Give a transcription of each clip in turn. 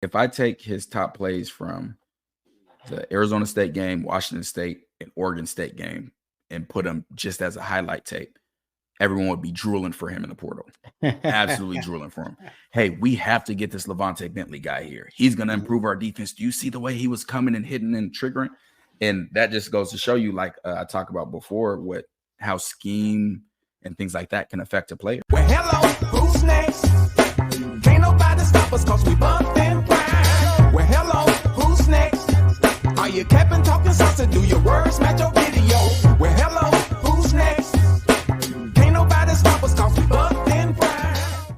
if I take his top plays from the Arizona State game, Washington State, and Oregon State game and put them just as a highlight tape, everyone would be drooling for him in the portal. Absolutely drooling for him. Hey, we have to get this Lavonta Bentley guy here. He's going to improve our defense. Do you see the way he was coming and hitting and triggering? And that just goes to show you, like I talked about before, how scheme and things like that can affect a player. Well, hello, who's next? Can't nobody stop us because we bumped and grind. Well, hello, who's next? Are you capping, talking sauce, and do your words match your video? Well, hello, who's next? Can't nobody stop us because we bumped and grind.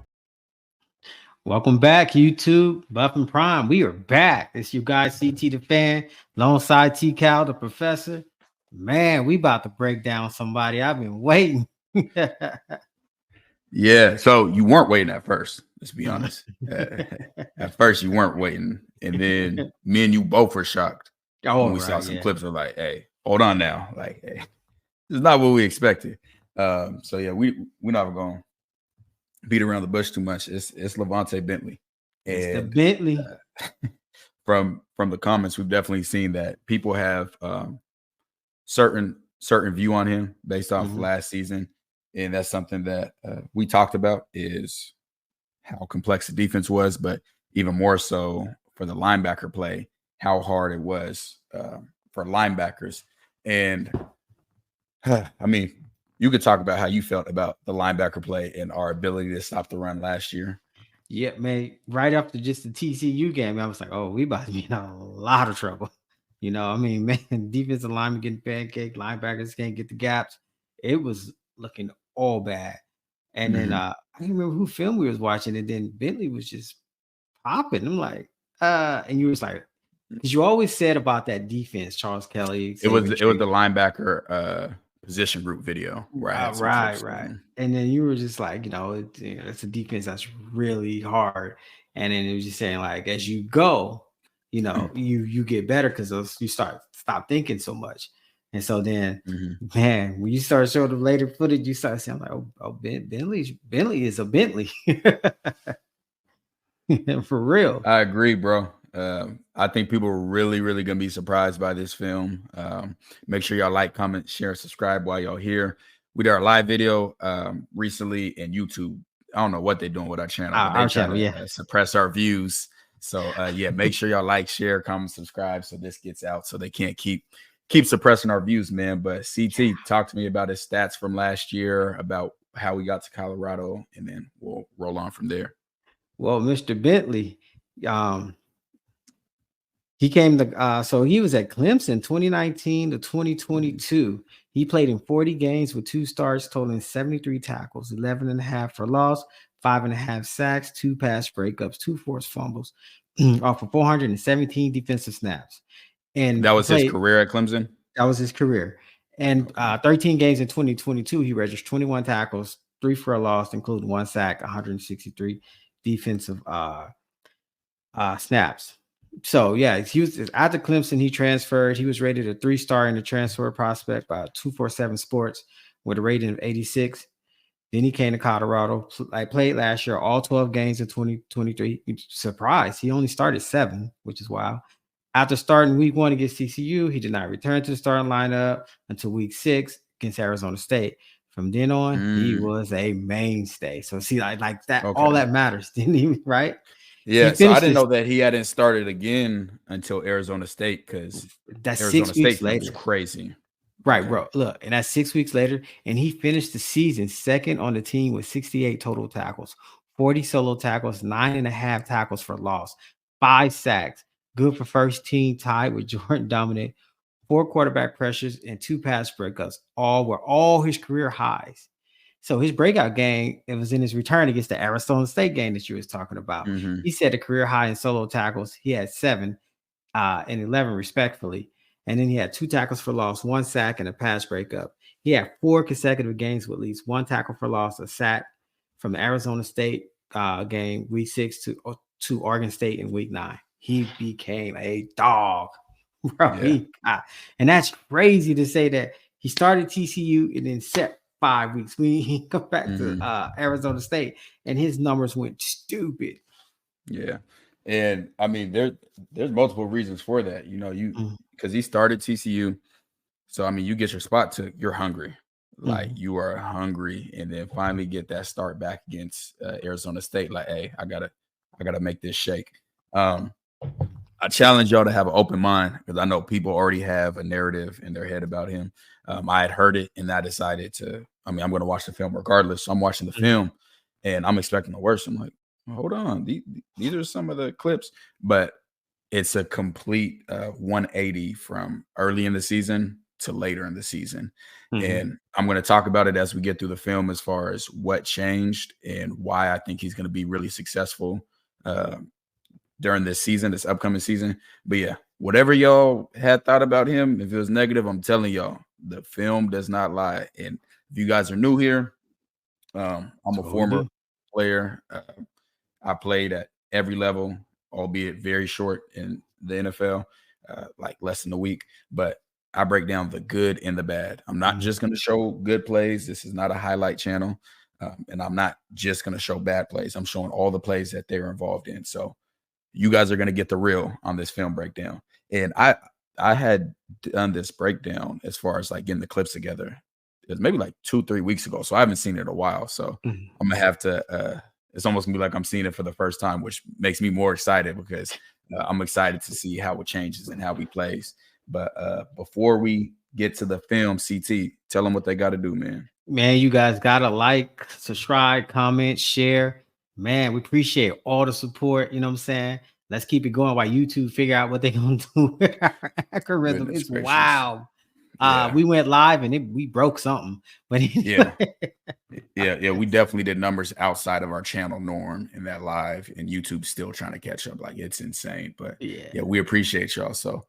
Welcome back, YouTube, Buff and Prime. We are back. It's you guys, CT the Fan, alongside T Cal the Professor. Man, we about to break down somebody. I've been waiting. Yeah, so you weren't waiting at first. Let's be honest. At first, you weren't waiting, and then me and you both were shocked when we saw some clips. Of like, hey, hold on now. Like, hey, this is not what we expected. So yeah, we're not going to beat around the bush too much. It's Lavonta Bentley. And it's the Bentley. From the comments, we've definitely seen that people have certain view on him based off last season, and that's something that we talked about, is how complex the defense was, but even more so for the linebacker play, how hard it was for linebackers. And I mean, you could talk about how you felt about the linebacker play and our ability to stop the run last year. Yeah, man. Right after just the TCU game, I was like, oh, we about to be in a lot of trouble. You know, I mean, man, defensive linemen getting pancaked, linebackers can't get the gaps. It was looking all bad. And then I don't remember who film we was watching, and then Bentley was just popping. I'm like, and you was like, because you always said about that defense, Charles Kelly. It was the linebacker position group video. Right. And then you were just like, it's a defense that's really hard. And then it was just saying, like, as you go, you get better because you stop thinking so much. And so then, man, when you start showing the later footage, you start saying, like, oh, Bentley is a Bentley. For real. I agree, bro. I think people are really, really going to be surprised by this film. Make sure y'all like, comment, share, subscribe while y'all here. We did our live video recently, and YouTube, I don't know what they're doing with our channel. Our channel, suppress our views. So, make sure y'all like, share, comment, subscribe so this gets out so they can't keep suppressing our views, man. But CT, talk to me about his stats from last year, about how we got to Colorado, and then we'll roll on from there. Well, Mr. Bentley, he came to so he was at Clemson 2019 to 2022. He played in 40 games with 2 starts, totaling 73 tackles, 11.5 for loss, 5.5 sacks, 2 pass breakups, 2 forced fumbles, off of 417 defensive snaps. And that was his career at Clemson? That was his career. And 13 games in 2022, he registered 21 tackles, 3 for a loss, including 1 sack, 163 defensive snaps. So, yeah, he was after Clemson, he transferred. He was rated a 3-star in the transfer prospect by 247 Sports with a rating of 86. Then he came to Colorado. I played last year, all 12 games in 2023. Surprised. He only started 7, which is wild. After starting week 1 against TCU, he did not return to the starting lineup until week 6 against Arizona State. From then on, he was a mainstay. So see, like that, all that matters, didn't he? Right? Yeah. So I didn't know that he hadn't started again until Arizona State, because that's Arizona 6 weeks State later. Was crazy. Right, bro. Look, and that's 6 weeks later, and he finished the season second on the team with 68 total tackles, 40 solo tackles, 9.5 tackles for loss, 5 sacks. Good for first team, tied with Jordan Dominant, 4 quarterback pressures, and 2 pass breakups. All were all his career highs. So his breakout game, it was in his return against the Arizona State game that you was talking about. He set a career high in solo tackles. He had 7 and 11 respectfully. And then he had 2 tackles for loss, 1 sack, and a pass breakup. He had 4 consecutive games with at least 1 tackle for loss, a sack from the Arizona State game, week 6 to Oregon State in week 9. He became a dog, bro. Yeah. And that's crazy to say that he started TCU and then set 5 weeks. He come back to Arizona State, and his numbers went stupid. Yeah. And I mean, there's multiple reasons for that. You know, Mhm, because he started TCU. So I mean, you get your spot to you're hungry. Like mhm, you are hungry, and then finally get that start back against Arizona State. Like, hey, I gotta make this shake. Um, I challenge y'all to have an open mind because I know people already have a narrative in their head about him. I had heard it and I decided to. I mean, I'm going to watch the film regardless. So I'm watching the mhm, film and I'm expecting the worst. I'm like, hold on, these are some of the clips, but it's a complete 180 from early in the season to later in the season. mhm. And I'm going to talk about it as we get through the film as far as what changed and why I think he's going to be really successful uh, during this season, this upcoming season. But yeah, whatever y'all had thought about him, if it was negative, I'm telling y'all, the film does not lie. And if you guys are new here, I'm That's a what we former do. player. I played at every level, albeit very short in the NFL, like less than a week. But I break down the good and the bad. I'm not Mhm. just going to show good plays. This is not a highlight channel. And I'm not just going to show bad plays. I'm showing all the plays that they're involved in. So you guys are going to get the real on this film breakdown. And I had done this breakdown as far as like getting the clips together. It was maybe like 2-3 weeks ago, so I haven't seen it in a while. So Mhm. I'm gonna have to. It's almost gonna be like I'm seeing it for the first time, which makes me more excited because I'm excited to see how it changes and how he plays. But before we get to the film, CT, tell them what they got to do, man. Man, you guys gotta like, subscribe, comment, share. Man, we appreciate all the support. You know what I'm saying? Let's keep it going while YouTube figure out what they're gonna do with our algorithm. Goodness It's gracious, wild. yeah, We went live and we broke something, but yeah. anyway. Yeah, we definitely did numbers outside of our channel norm in that live, and YouTube's still trying to catch up. Like it's insane, but Yeah. yeah, we appreciate y'all. So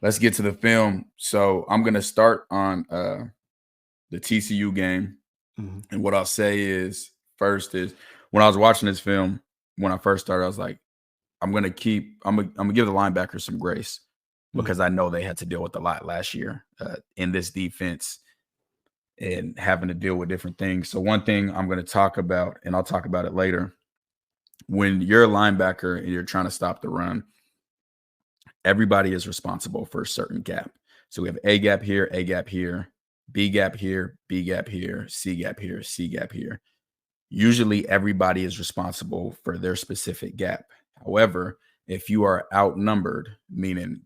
let's get to the film. So I'm gonna start on the TCU game, Mhm, and what I'll say is first is when I was watching this film when I first started, I was like, I'm gonna give the linebackers some grace mhm, because I know they had to deal with a lot last year in this defense and having to deal with different things. So one thing I'm going to talk about, and I'll talk about it later, when you're a linebacker and you're trying to stop the run, everybody is responsible for a certain gap. So we have A gap here, A gap here, B gap here, B gap here, C gap here, C gap here. Usually everybody is responsible for their specific gap. However, if you are outnumbered, meaning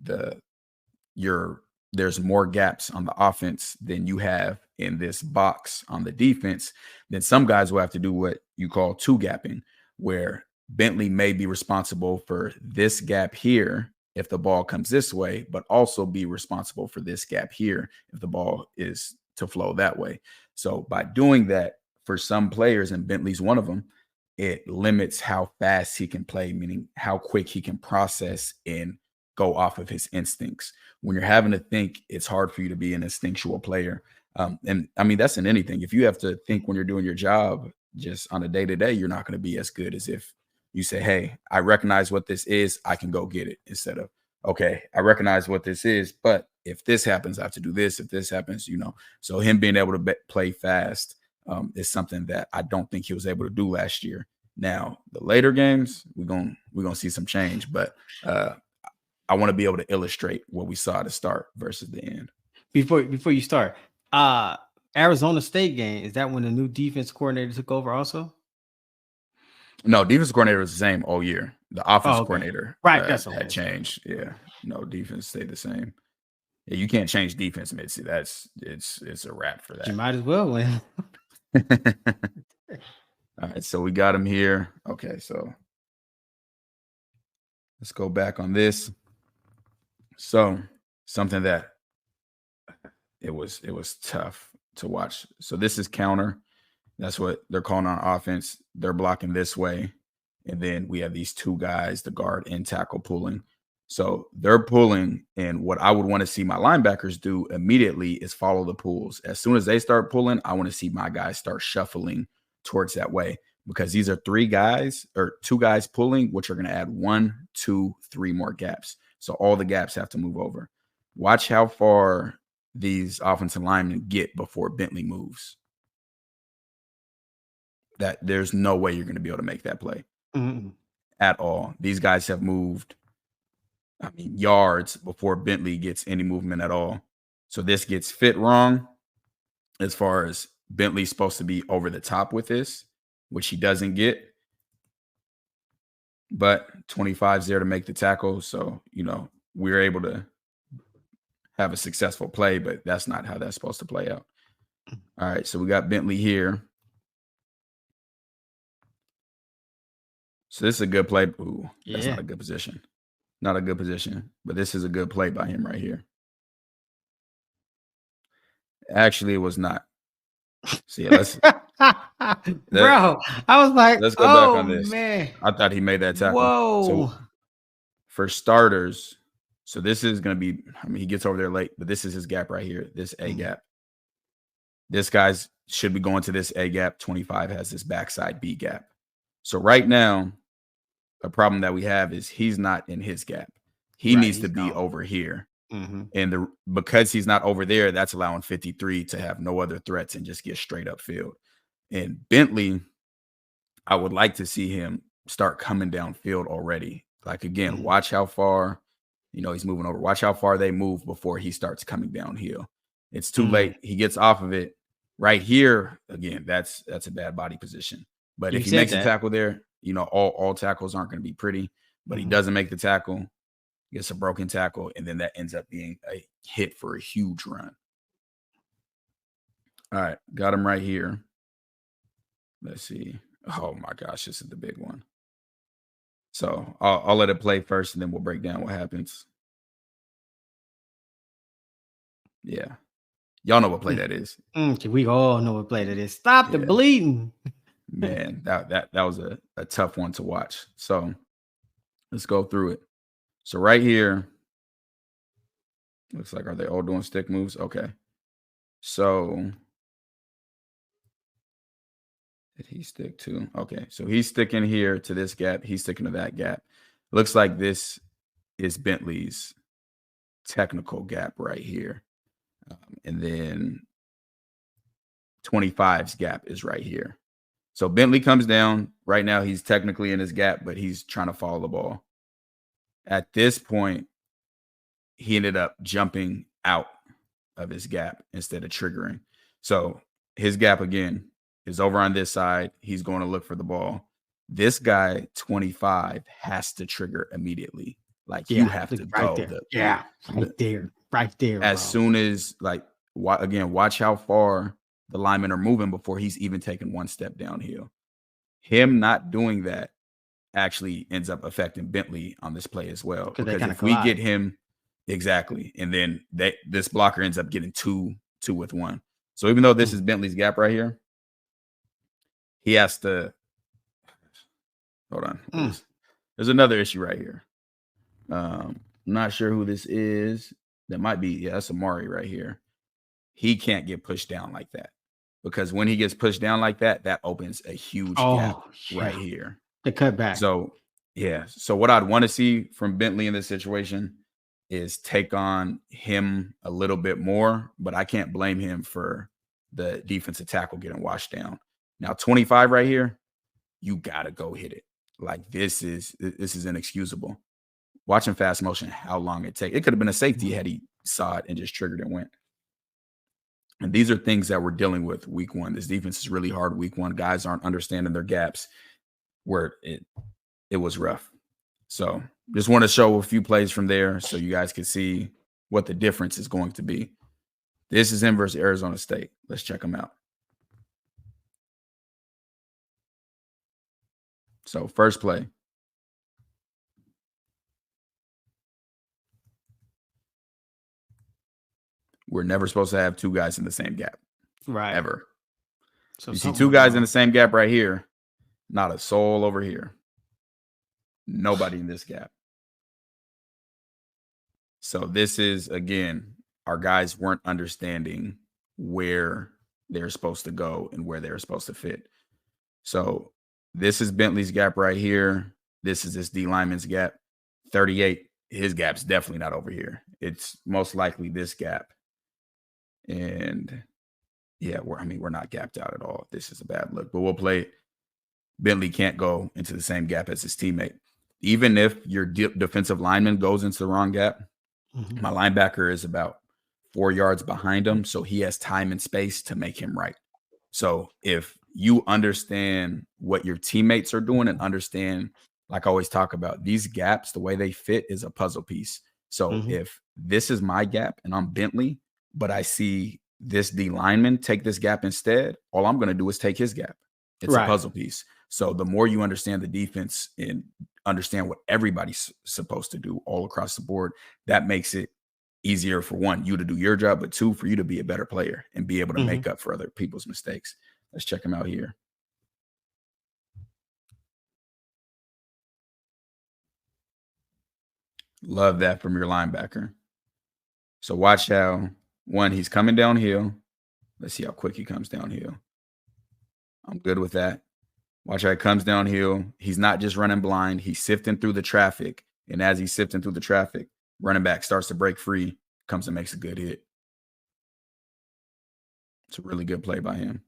there's more gaps on the offense than you have in this box on the defense, then some guys will have to do what you call two gapping, where Bentley may be responsible for this gap here if the ball comes this way, but also be responsible for this gap here if the ball is to flow that way. So by doing that, for some players, and Bentley's one of them, it limits how fast he can play, meaning how quick he can process and go off of his instincts. When you're having to think, it's hard for you to be an instinctual player. And I mean, that's in anything. If you have to think when you're doing your job just on a day to day, you're not going to be as good as if you say, hey, I recognize what this is. I can go get it, instead of, okay, I recognize what this is, but if this happens, I have to do this. If this happens, so him being able to play fast is something that I don't think he was able to do last year. Now, the later games, we're gonna see some change, but I want to be able to illustrate what we saw at the start versus the end. Before you start, uh Arizona State game, is that when the new defense coordinator took over also? No, defense coordinator was the same all year. The offense Oh, okay. coordinator Right, that's okay. had changed. Yeah, no, defense stayed the same. Yeah, you can't change defense mid-season. It's a wrap for You might as well win. that. All right, so we got him here. Okay, so let's go back on this. So something that it was tough to watch. So this is counter. That's what they're calling on offense. They're blocking this way. And then we have these two guys, the guard and tackle, pulling. So they're pulling. And what I would want to see my linebackers do immediately is follow the pulls. As soon as they start pulling, I want to see my guys start shuffling towards that way, because these are three guys or two guys pulling, which are going to add 1, 2, 3 more gaps. So all the gaps have to move over. Watch how far these offensive linemen get before Bentley moves. That there's no way you're going to be able to make that play. Mhm. at all. These guys have moved, yards before Bentley gets any movement at all. So this gets fit wrong as far as Bentley's supposed to be over the top with this, which he doesn't get. But 25's there to make the tackle. So, we're able to have a successful play, but that's not how that's supposed to play out. All right, so we got Bentley here. So this is a good play. Ooh, that's not a good position. Not a good position, but this is a good play by him right here. Actually, it was not. So, let's bro, I was like, let's go back on this. Man. I thought he made that tackle. Whoa. So for starters, so this is going to be, he gets over there late, but this is his gap right here, this A gap. This guy's should be going to this A gap. 25 has this backside B gap. So right now, a problem that we have is he's not in his gap. He needs to be over here. And because he's not over there, that's allowing 53 to have no other threats and just get straight up field. And Bentley, I would like to see him start coming downfield already. Like, again, watch how far, he's moving over. Watch how far they move before he starts coming downhill. It's too late. He gets off of it right here. Again, that's a bad body position. But if he makes a tackle there, all tackles aren't going to be pretty. But he doesn't make the tackle, gets a broken tackle, and then that ends up being a hit for a huge run. All right, got him right here. Let's see. Oh my gosh, this is the big one. So I'll let it play first, and then we'll break down what happens. Yeah, y'all know what play that is. We all know what play that is. Stop the bleeding. Man, that was a tough one to watch. So let's go through it. So right here, looks like, are they all doing stick moves? Okay. So did he stick to? Okay. So he's sticking here to this gap. He's sticking to that gap. Looks like this is Bentley's technical gap right here. And then 25's gap is right here. So Bentley comes down. Right now, he's technically in his gap, but he's trying to follow the ball. At this point, he ended up jumping out of his gap instead of triggering. So his gap, again, is over on this side. He's going to look for the ball. This guy, 25, has to trigger immediately. Like, you have to go. Right there. As soon as, watch how far the linemen are moving before he's even taken one step downhill. Him not doing that actually ends up affecting Bentley on this play as well. Because if we get him, exactly, and then this blocker ends up getting two with one. So even though this is Bentley's gap right here, he has to, hold on. There's another issue right here. I'm not sure who this is. That might be, that's Amari right here. He can't get pushed down like that, because when he gets pushed down like that, that opens a huge gap right here. The cutback. So, So what I'd want to see from Bentley in this situation is take on him a little bit more, but I can't blame him for the defensive tackle getting washed down. Now, 25 right here, you got to go hit it. Like, this is inexcusable. Watching fast motion, how long it takes. It could have been a safety had he saw it and just triggered and went. And these are things that we're dealing with week one. This defense is really hard week one. Guys aren't understanding their gaps, where it was rough. So just want to show a few plays from there so you guys can see what the difference is going to be. This is him versus Arizona State. Let's check them out. So first play. We're never supposed to have two guys in the same gap. Right. Ever. So you see two guys in the same gap right here. Not a soul over here. Nobody in this gap. So this is, again, our guys weren't understanding where they're supposed to go and where they're supposed to fit. So this is Bentley's gap right here. This is this D lineman's gap. 38, his gap's definitely not over here. It's most likely this gap. And we're not gapped out at all. This is a bad look, but we'll play it. Bentley can't go into the same gap as his teammate. even if your defensive lineman goes into the wrong gap, Mhm. my linebacker is about 4 yards behind him, so he has time and space to make him right. So if you understand what your teammates are doing and understand, like I always talk about, these gaps, the way they fit is a puzzle piece. So Mhm. if this is my gap and I'm Bentley, but I see this D lineman take this gap instead, all I'm going to do is take his gap. It's a Right. puzzle piece. So the more you understand the defense and understand what everybody's supposed to do all across the board, that makes it easier for one, you to do your job, but two, for you to be a better player and be able to Mhm. make up for other people's mistakes. Let's check him out here. Love that from your linebacker. So watch how, one, he's coming downhill. Let's see how quick he comes downhill. I'm good with that. Watch how he comes downhill. He's not just running blind. He's sifting through the traffic. And as he's sifting through the traffic, running back starts to break free, comes and makes a good hit. It's a really good play by him.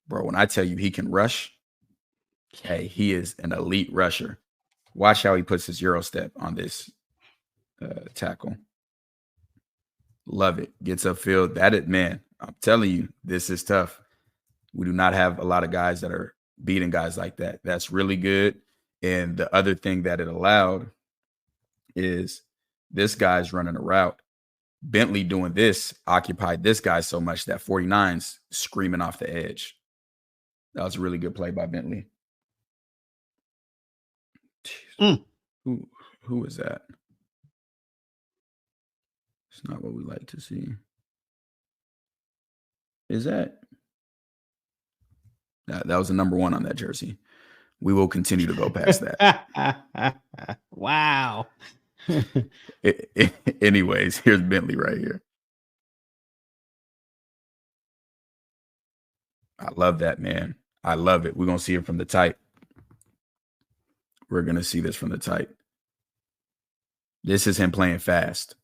Bro, when I tell you he can rush, hey, he is an elite rusher. Watch how he puts his Euro step on this tackle. Love it. Gets upfield. Man, I'm telling you, this is tough. We do not have a lot of guys that are beating guys like that. That's really good. And the other thing that it allowed is this guy's running a route. Bentley doing this occupied this guy so much that 49's screaming off the edge. That was a really good play by Bentley. Mm. Who is that? It's not what we like to see. Is that? That was a number 1 on that jersey. We will continue to go past that. Wow. Anyways, here's Bentley right here. I love that, man. I love it. We're going to see it from the tight. We're going to see this from the tight. This is him playing fast.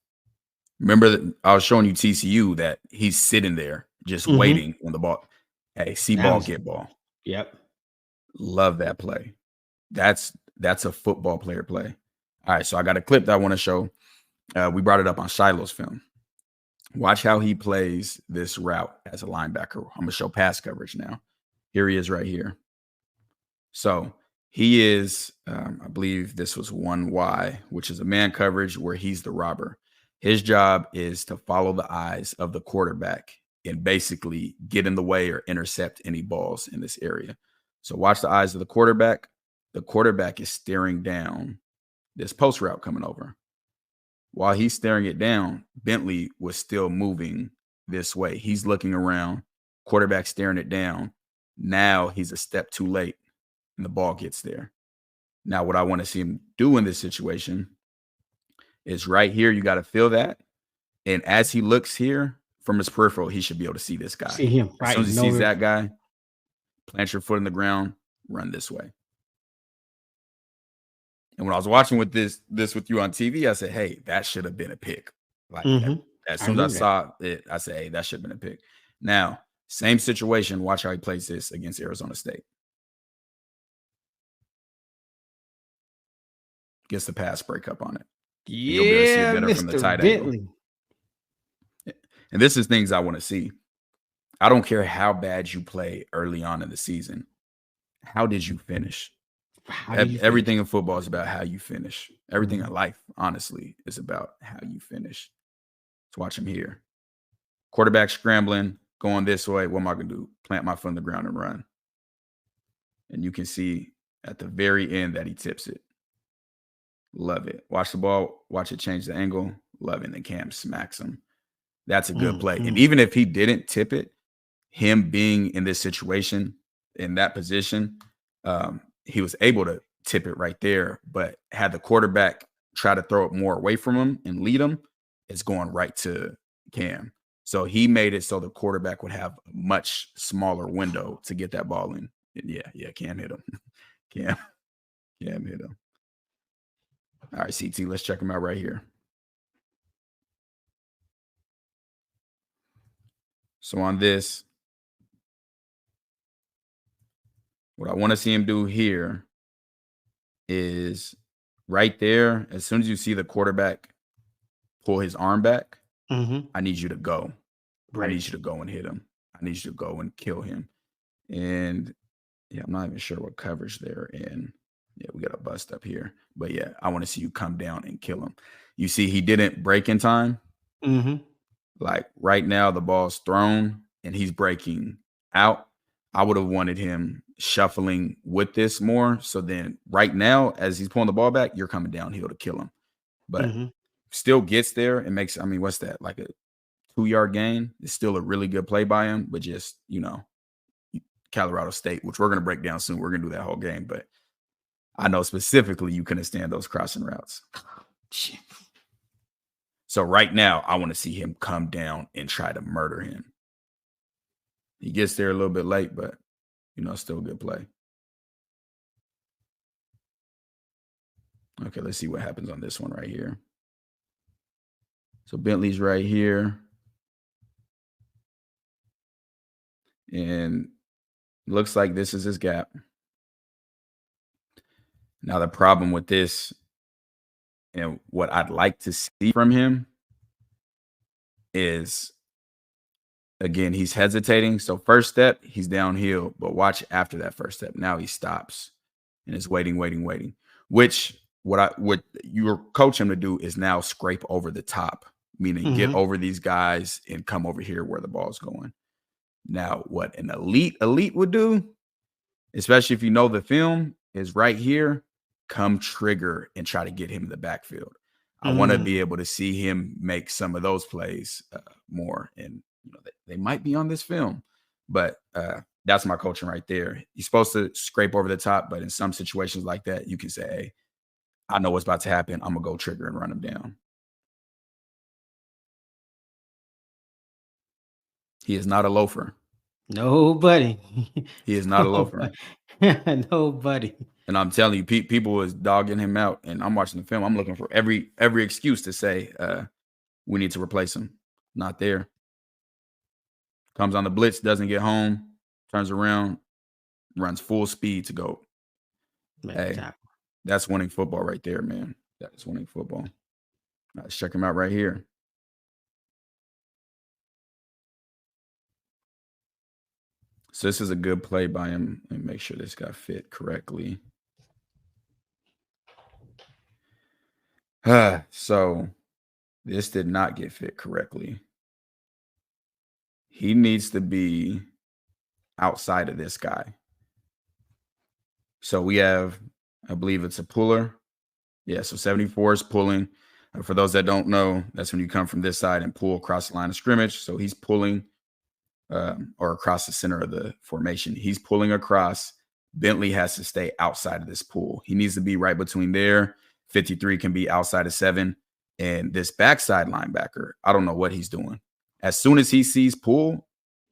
Remember that I was showing you TCU that he's sitting there just waiting on the ball. Hey, see ball, get ball. Yep. Love that play. That's a football player play. All right, so I got a clip that I want to show. We brought it up on Shiloh's film. Watch how he plays this route as a linebacker. I'm going to show pass coverage now. Here he is right here. So he is, I believe this was 1Y, which is a man coverage where he's the robber. His job is to follow the eyes of the quarterback and basically get in the way or intercept any balls in this area. So watch the eyes of the quarterback. The quarterback is staring down this post route coming over. While he's staring it down, Bentley was still moving this way. He's looking around, quarterback staring it down. Now he's a step too late and the ball gets there. Now, what I want to see him do in this situation is right here. You got to feel that. And as he looks here from his peripheral, he should be able to see this guy. See him, right? As soon as he sees that guy, plant your foot in the ground, run this way. And when I was watching with this with you on TV, I said, hey, that should have been a pick. Like as soon as I saw it, I said, hey, that should have been a pick. Now, same situation. Watch how he plays this against Arizona State. Gets the pass breakup on it. Yeah, you'll be able to see it better Mr. from the tight Bentley. angle. And this is things I want to see. I don't care how bad you play early on in the season. How did you finish? Everything in football is about how you finish. Everything in life, honestly, is about how you finish. Let's watch him here. Quarterback scrambling, going this way. What am I going to do? Plant my foot in the ground and run. And you can see at the very end that he tips it. Love it. Watch the ball. Watch it change the angle. Love it. And then Cam smacks him. That's a good play. And even if he didn't tip it, him being in this situation, in that position, he was able to tip it right there. But had the quarterback try to throw it more away from him and lead him, it's going right to Cam. So he made it so the quarterback would have a much smaller window to get that ball in. And yeah, Cam hit him. Cam hit him. All right, CT, let's check him out right here. So on this, What I want to see him do here is right there. As soon as you see the quarterback pull his arm back, I need you to go. I need you to go and hit him. I need you to go and kill him. And yeah, I'm not even sure what coverage they're in. Yeah, we got a bust up here. But yeah, I want to see you come down and kill him. You see, he didn't break in time. Like right now, the ball's thrown and he's breaking out. I would have wanted him shuffling with this more. So then right now, as he's pulling the ball back, you're coming downhill to kill him. But still gets there and makes, I mean, what's that? Like a 2-yard gain. It's still a really good play by him, but just, Colorado State, which we're going to break down soon. We're going to do that whole game. But I know specifically you couldn't stand those crossing routes. So right now, I want to see him come down and try to murder him. He gets there a little bit late, but, still a good play. Okay, let's see what happens on this one right here. So Bentley's right here. And looks like this is his gap. Now, the problem with this and what I'd like to see from him is, again, he's hesitating. So first step, he's downhill. But watch after that first step. Now he stops and is waiting. Which what you're coaching him to do is now scrape over the top, meaning get over these guys and come over here where the ball's going. Now, what an elite would do, especially if you know the film, is right here, come trigger and try to get him in the backfield. I want to be able to see him make some of those plays more. And they might be on this film, but that's my coaching right there. You're supposed to scrape over the top, but in some situations like that, you can say, hey, I know what's about to happen. I'm going to go trigger and run him down. He is not a loafer. Nobody. He is not a loafer. Nobody. And I'm telling you, people was dogging him out. And I'm watching the film. I'm looking for every excuse to say we need to replace him. Not there. Comes on the blitz, doesn't get home, turns around, runs full speed to go. Hey, that's winning football right there, man. That's winning football. Let's check him out right here. So this is a good play by him. Let me make sure this got fit correctly. So this did not get fit correctly. He needs to be outside of this guy. So we have, I believe it's a puller. Yeah, so 74 is pulling. For those that don't know, that's when you come from this side and pull across the line of scrimmage. So he's pulling or across the center of the formation. He's pulling across. Bentley has to stay outside of this pull. He needs to be right between there. 53 can be outside of 7. And this backside linebacker, I don't know what he's doing. As soon as he sees pull,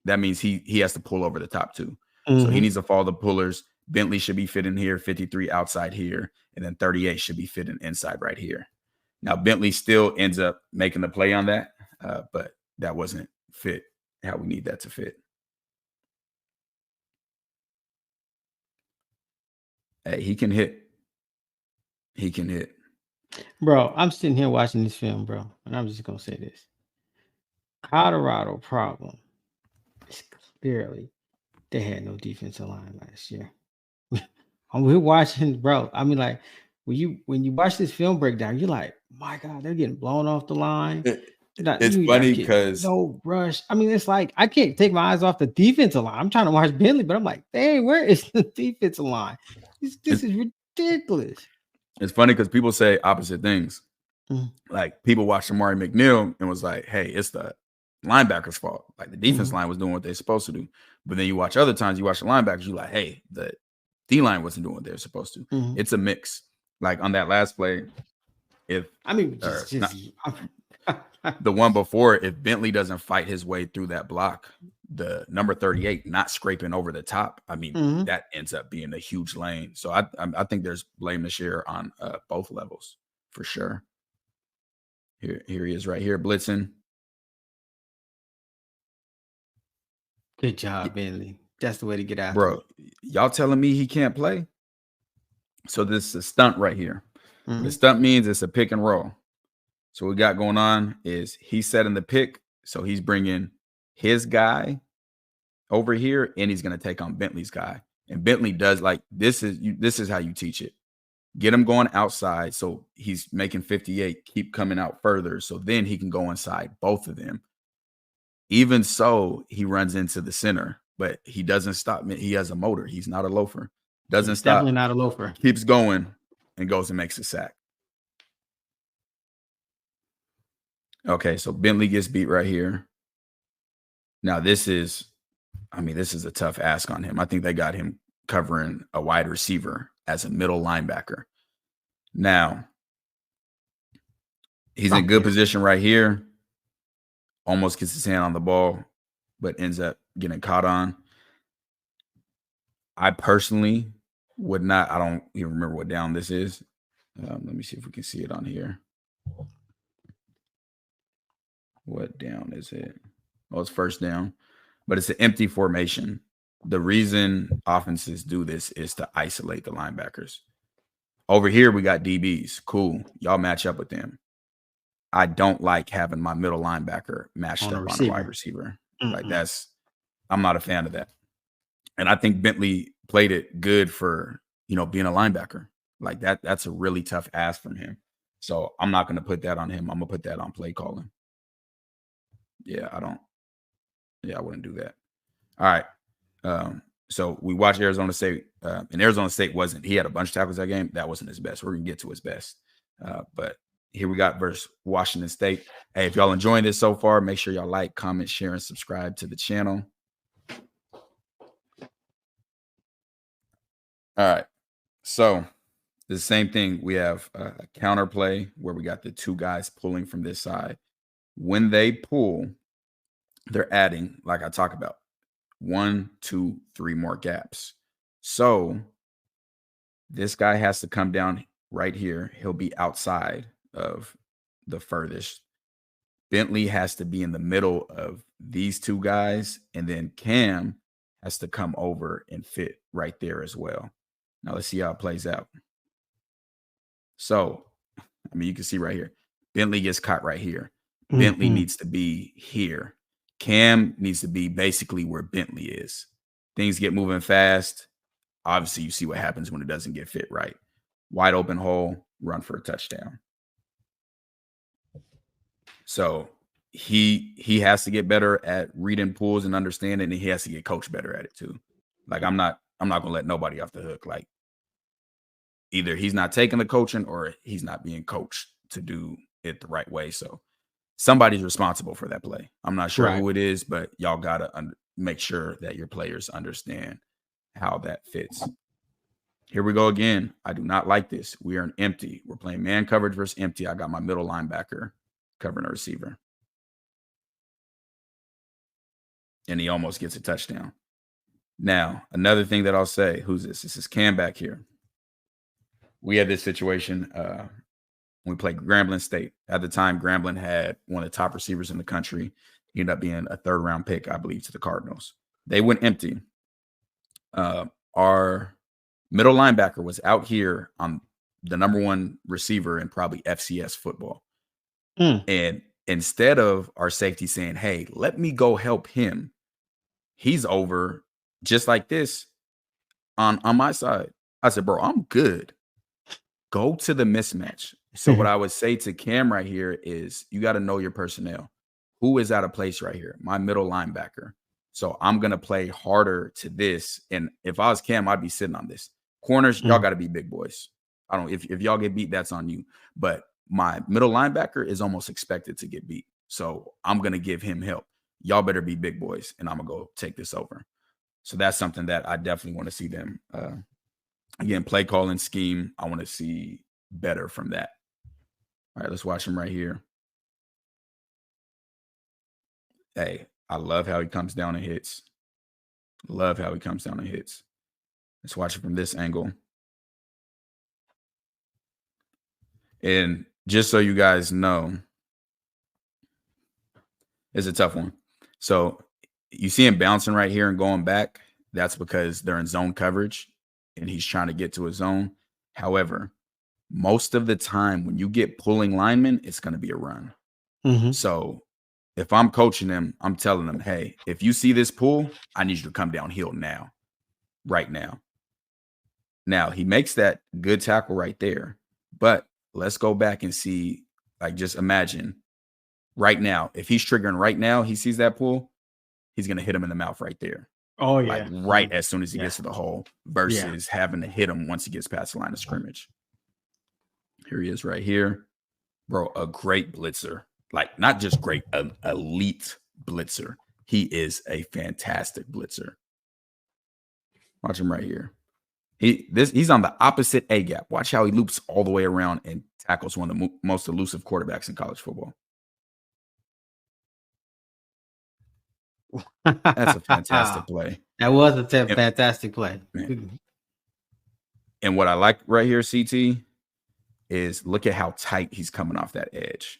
that means he has to pull over the top too. So he needs to follow the pullers. Bentley should be fitting here, 53 outside here, and then 38 should be fitting inside right here. Now, Bentley still ends up making the play on that, but that wasn't fit how we need that to fit. Hey, he can hit. He can hit. Bro, I'm sitting here watching this film, bro, and I'm just going to say this. Colorado problem is clearly they had no defensive line last year. We're watching, bro. I mean, like, when you watch this film breakdown, you're like, my God, they're getting blown off the line. It's funny because no rush. I mean, it's like I can't take my eyes off the defensive line. I'm trying to watch Bentley, but I'm like, dang, where is the defensive line? This is ridiculous. It's funny because people say opposite things. Like people watched Amari McNeil and was like, hey, it's the linebacker's fault. Like the defense line was doing what they're supposed to do. But then you watch other times, you watch the linebackers, you're like, hey, the D-line wasn't doing what they're supposed to. It's a mix. Like on that last play, the one before, if Bentley doesn't fight his way through that block, the number 38 not scraping over the top, I mean, that ends up being a huge lane. So I think there's blame to share on both levels for sure. Here he is right here, blitzing. Good job, Bentley. That's the way to get after Bro, y'all telling me he can't play? So this is a stunt right here. him. The stunt means it's a pick and roll. So what we got going on is he's setting the pick. So he's bringing his guy over here, and he's going to take on Bentley's guy. And Bentley does like this is how you teach it. Get him going outside. So he's making 58, keep coming out further. So then he can go inside both of them. Even so, he runs into the center, but he doesn't stop. He has a motor. He's not a loafer. Doesn't He's stop. Definitely not a loafer. Keeps going and goes and makes a sack. Okay, so Bentley gets beat right here. Now this is a tough ask on him. I think they got him covering a wide receiver as a middle linebacker. Now, he's in good position right here. Almost gets his hand on the ball, but ends up getting caught on. I personally would not. I don't even remember what down this is. Let me see if we can see it on here. What down is it? Oh, it's first down, but it's an empty formation. The reason offenses do this is to isolate the linebackers. Over here, we got DBs. Cool. Y'all match up with them. I don't like having my middle linebacker matched up on a wide receiver. Like I'm not a fan of that. And I think Bentley played it good for, being a linebacker. Like that's a really tough ask from him. So I'm not going to put that on him. I'm going to put that on play calling. Yeah, I wouldn't do that. All right. So we watched Arizona State, and Arizona State he had a bunch of tackles that game. That wasn't his best. We're going to get to his best. But here we got versus Washington State. Hey, if y'all enjoying this so far, make sure y'all like, comment, share, and subscribe to the channel. All right. So the same thing. We have a counter play where we got the two guys pulling from this side. When they pull, they're adding, like I talk about, 1, 2, 3 more gaps. So this guy has to come down right here. He'll be outside of the furthest. Bentley has to be in the middle of these two guys, and then Cam has to come over and fit right there as well. Now let's see how it plays out. So, you can see right here, Bentley gets caught right here. Bentley needs to be here. Cam needs to be basically where Bentley is. Things get moving fast. Obviously, you see what happens when it doesn't get fit right. Wide open hole, run for a touchdown. So he has to get better at reading pulls and understanding, and he has to get coached better at it too. Like I'm not gonna let nobody off the hook. Like either he's not taking the coaching or he's not being coached to do it the right way. So somebody's responsible for that play. I'm not sure who it is, but y'all gotta make sure that your players understand how that fits. Here we go again. I do not like this. We are an empty. We're playing man coverage versus empty. I got my middle linebacker covering a receiver. And he almost gets a touchdown. Now, another thing that I'll say, who's this? This is Cam back here. We had this situation when we played Grambling State. At the time, Grambling had one of the top receivers in the country. He ended up being a third-round pick, I believe, to the Cardinals. They went empty. Our middle linebacker was out here on the number one receiver in probably FCS football. And instead of our safety saying, hey, let me go help him, he's over just like this on my side. I said, bro, I'm good. Go to the mismatch. So what I would say to Cam right here is you got to know your personnel. Who is out of place right here? My middle linebacker. So I'm going to play harder to this. And if I was Cam, I'd be sitting on this. Corners, y'all got to be big boys. If y'all get beat, that's on you. But my middle linebacker is almost expected to get beat. So I'm going to give him help. Y'all better be big boys, and I'm going to go take this over. So that's something that I definitely want to see them. Again, play calling scheme, I want to see better from that. All right, let's watch him right here. Hey, I love how he comes down and hits. Love how he comes down and hits. Let's watch it from this angle. And just so you guys know, it's a tough one. So you see him bouncing right here and going back. that's because they're in zone coverage and he's trying to get to his zone. However, most of the time when you get pulling linemen, it's going to be a run. So if I'm coaching them, I'm telling them, hey, if you see this pull, I need you to come downhill now, right now. Now, he makes that good tackle right there. But let's go back and see, like, just imagine right now, if he's triggering right now, he sees that pull, he's going to hit him in the mouth right there. Oh, yeah. Like right as soon as he gets to the hole versus having to hit him once he gets past the line of scrimmage. Here he is right here. Bro, a great blitzer. Like, not just great, an elite blitzer. He is a fantastic blitzer. Watch him right here. He's on the opposite A gap. Watch how he loops all the way around and tackles one of the most elusive quarterbacks in college football. That's a fantastic play. That was a fantastic play. And what I like right here, CT, is look at how tight he's coming off that edge.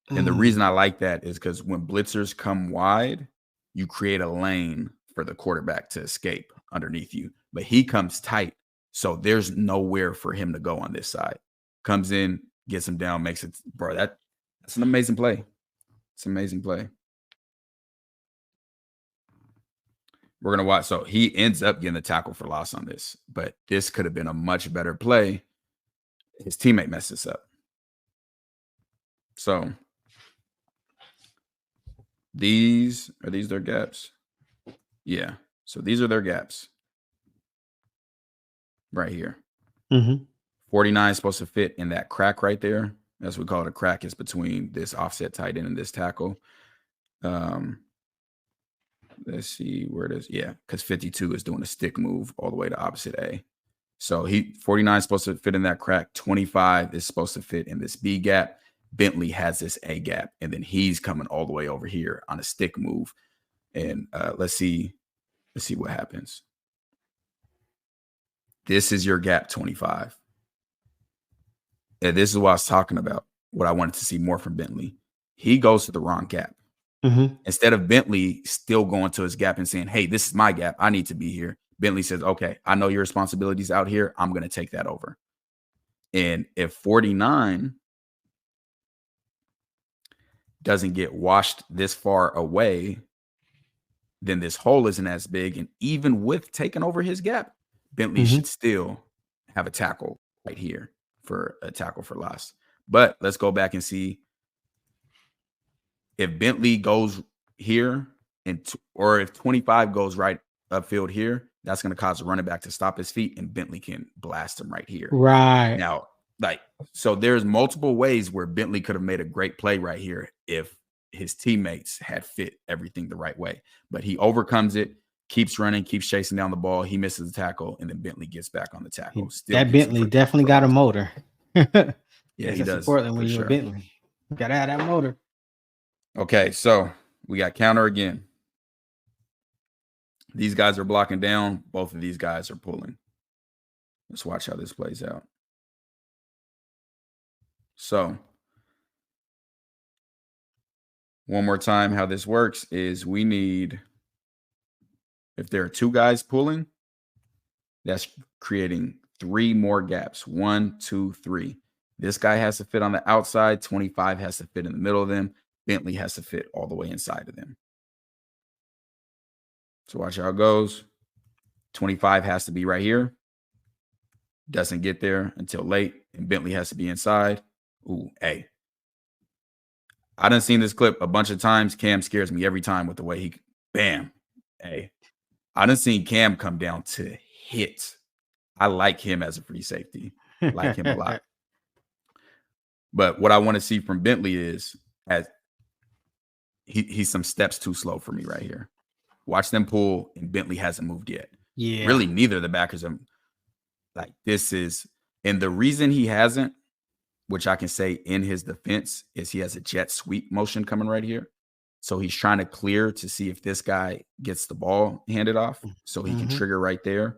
And the reason I like that is because when blitzers come wide, you create a lane for the quarterback to escape underneath you. But he comes tight, so there's nowhere for him to go on this side. Comes in, gets him down, makes it, bro, that's an amazing play. It's an amazing play. We're going to watch. So he ends up getting the tackle for loss on this, but this could have been a much better play. His teammate messed this up. So are these their gaps? Yeah. So these are their gaps right here. 49 is supposed to fit in that crack right there. That's what we call it, a crack. Is between this offset tight end and this tackle. Let's see where it is. Yeah, because 52 is doing a stick move all the way to opposite A. So 49 is supposed to fit in that crack. 25 is supposed to fit in this B gap. Bentley has this A gap, and then he's coming all the way over here on a stick move. And let's see what happens. This is your gap 25. And this is what I was talking about, what I wanted to see more from Bentley. He goes to the wrong gap. Instead of Bentley still going to his gap and saying, hey, this is my gap, I need to be here. Bentley says, okay, I know your responsibilities out here. I'm going to take that over. And if 49 doesn't get washed this far away, then this hole isn't as big. And even with taking over his gap, Bentley should still have a tackle right here for a tackle for loss. But let's go back and see if Bentley goes here or if 25 goes right upfield here, that's going to cause a running back to stop his feet and Bentley can blast him right here. Right. Now, so there's multiple ways where Bentley could have made a great play right here if his teammates had fit everything the right way. But he overcomes it, keeps running, keeps chasing down the ball. He misses the tackle, and then Bentley gets back on the tackle. That Bentley definitely got a motor. Yeah, he does. Important when you're Bentley. You got to have that motor. Okay, so we got counter again. These guys are blocking down. Both of these guys are pulling. Let's watch how this plays out. So one more time, how this works is we need, if there are two guys pulling, that's creating 3 more gaps. 1, 2, 3. This guy has to fit on the outside. 25 has to fit in the middle of them. Bentley has to fit all the way inside of them. So watch how it goes. 25 has to be right here. Doesn't get there until late, and Bentley has to be inside. Ooh, hey. I done seen this clip a bunch of times. Cam scares me every time with the way he, bam. Hey. I done seen Cam come down to hit. I like him as a free safety. Like him a lot. But what I want to see from Bentley is as he's some steps too slow for me right here. Watch them pull, and Bentley hasn't moved yet. Yeah. Really, neither of the backers are like this is, and the reason he hasn't, which I can say in his defense, is he has a jet sweep motion coming right here. So he's trying to clear to see if this guy gets the ball handed off so he can trigger right there.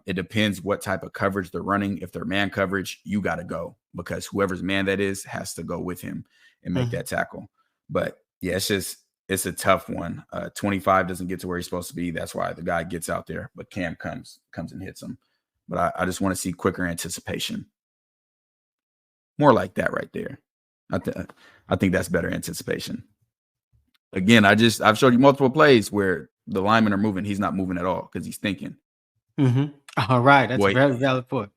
It depends what type of coverage they're running. If they're man coverage, you got to go because whoever's man that is has to go with him and make that tackle. But yeah, it's just it's a tough one. 25 doesn't get to where he's supposed to be. That's why the guy gets out there, but Cam comes and hits him. But I just want to see quicker anticipation. More like that right there. I think that's better anticipation. Again, I've showed you multiple plays where the linemen are moving. He's not moving at all because he's thinking. All right. That's a very valid point.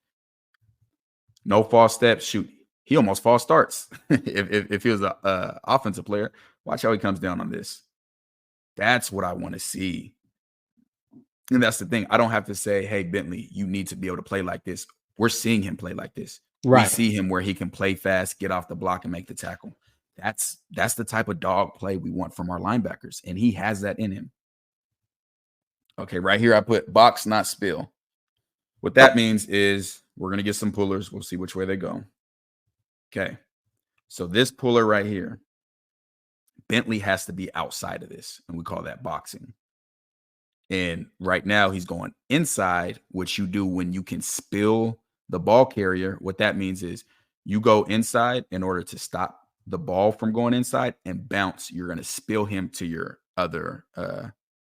No false steps. Shoot. He almost false starts. if he was an offensive player, watch how he comes down on this. That's what I want to see. And that's the thing. I don't have to say, hey, Bentley, you need to be able to play like this. We're seeing him play like this. Right. We see him where he can play fast, get off the block, and make the tackle. That's the type of dog play we want from our linebackers, and he has that in him. Okay, right here I put box, not spill. What that means is we're going to get some pullers. We'll see which way they go. Okay, so this puller right here, Bentley has to be outside of this, and we call that boxing. And right now he's going inside, which you do when you can spill the ball carrier. What that means is you go inside in order to stop the ball from going inside and bounce. You're going to spill him to your other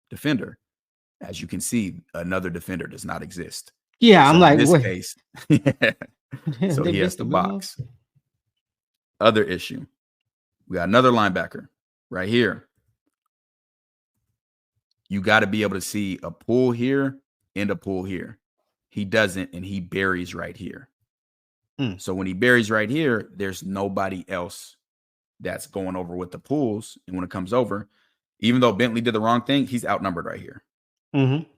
defender. As you can see, another defender does not exist. Yeah, so I'm like, in this case, so he has to box. Other issue. We got another linebacker right here. You got to be able to see a pull here and a pull here. He doesn't, and he buries right here. So when he buries right here, there's nobody else that's going over with the pulls. And when it comes over, even though Bentley did the wrong thing, he's outnumbered right here.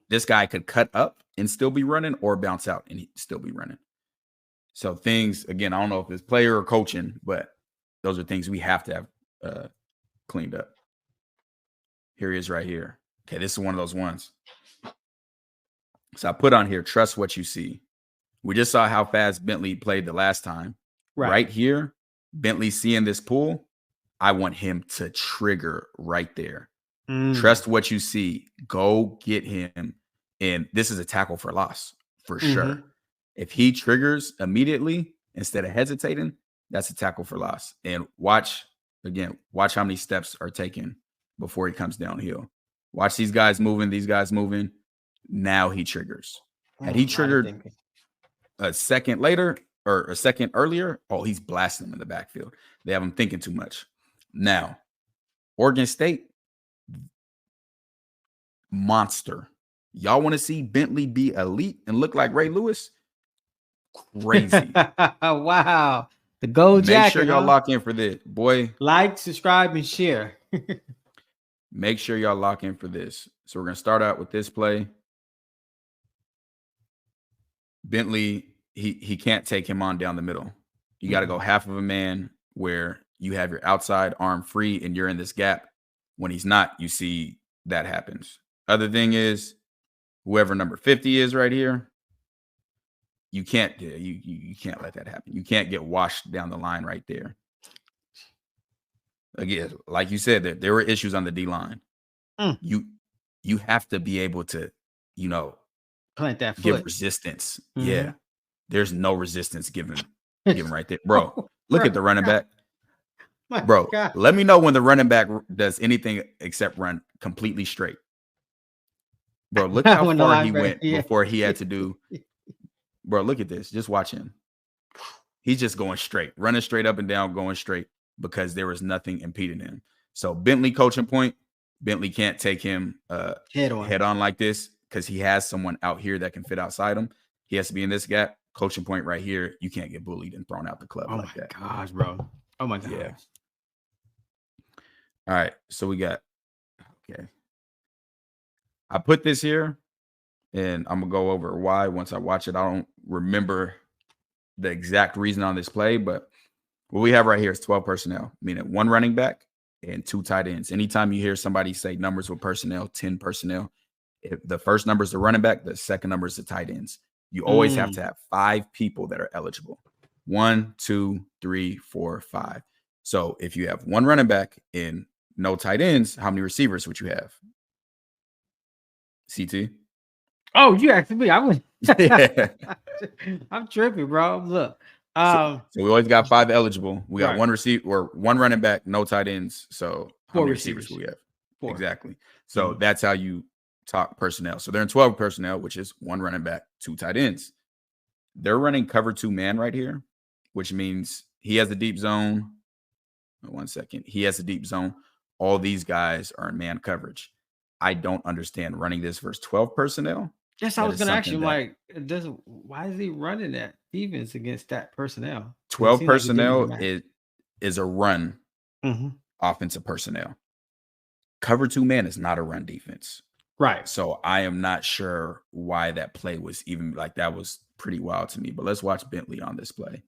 This guy could cut up and still be running or bounce out and he'd still be running. So things, again, I don't know if it's player or coaching, but those are things we have to have cleaned up. Here he is right here. Okay, this is one of those ones. So I put on here, trust what you see. We just saw how fast Bentley played the last time. Right here, Bentley seeing this pull, I want him to trigger right there. Trust what you see. Go get him. And this is a tackle for loss for sure. If he triggers immediately instead of hesitating, that's a tackle for loss. And watch how many steps are taken before he comes downhill. Watch these guys moving. Now he triggers. Had he triggered a second later or a second earlier, he's blasting them in the backfield. They have him thinking too much. Now, Oregon State, monster. Y'all want to see Bentley be elite and look like Ray Lewis? Crazy. Wow. The gold jacket. Make sure y'all lock in for this. Boy. Like, subscribe, and share. Make sure y'all lock in for this. So we're going to start out with this play. Bentley, he can't take him on down the middle. You got to go half of a man where you have your outside arm free and you're in this gap. When he's not, you see that happens. Other thing is, whoever number 50 is right here, you can't let that happen. You can't get washed down the line right there. Again, like you said, that there were issues on the D line. You have to be able to, plant that foot. Give resistance. Yeah. There's no resistance given right there. Bro, look at the running back. Bro, let me know when the running back does anything except run completely straight. Bro, look how far he went before he had to do. Bro, look at this. Just watch him. He's just going straight, running straight up and down, going straight because there was nothing impeding him. So Bentley coaching point, Bentley can't take him head on like this because he has someone out here that can fit outside him. He has to be in this gap. Coaching point right here. You can't get bullied and thrown out the club like that. Oh, my gosh, bro. Oh, my God. Yeah. All right. So we got, okay. I put this here, and I'm going to go over why once I watch it. I don't remember the exact reason on this play, but what we have right here is 12 personnel, meaning one running back and two tight ends. Anytime you hear somebody say numbers with personnel, 10 personnel, if the first number is the running back, the second number is the tight ends. You always have to have 5 people that are eligible. 1, 2, 3, 4, 5. So if you have one running back and no tight ends, how many receivers would you have? CT? Oh, you asked me. I was. I'm tripping, bro. Look. So we always got 5 eligible. We got one receiver or one running back, no tight ends. So how many receivers do we have? 4. Exactly. So that's how you talk personnel. So they're in 12 personnel, which is 1 running back, 2 tight ends. They're running cover 2 man right here, which means he has the deep zone. 1 second. He has a deep zone. All these guys are in man coverage. I don't understand running this versus 12 personnel. Yes, I was going to ask you, like, why is he running that defense against that personnel? 12 personnel is a run offensive personnel. Cover 2 man is not a run defense. Right. So I am not sure why that play was even like that was pretty wild to me. But let's watch Bentley on this play.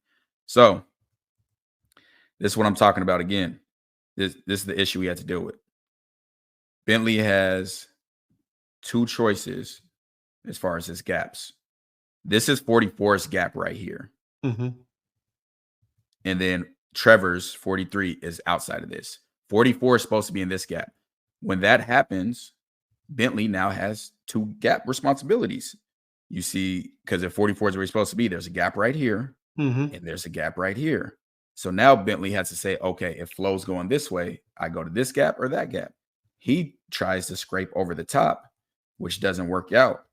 So this is what I'm talking about again. This is the issue we had to deal with. Bentley has 2 choices as far as his gaps. This is 44's gap right here. And then Trevor's 43 is outside of this. 44 is supposed to be in this gap. When that happens, Bentley now has 2 gap responsibilities. You see, because if 44 is where he's supposed to be, there's a gap right here, and there's a gap right here. So now Bentley has to say, okay, if flow's going this way, I go to this gap or that gap. He tries to scrape over the top, which doesn't work out.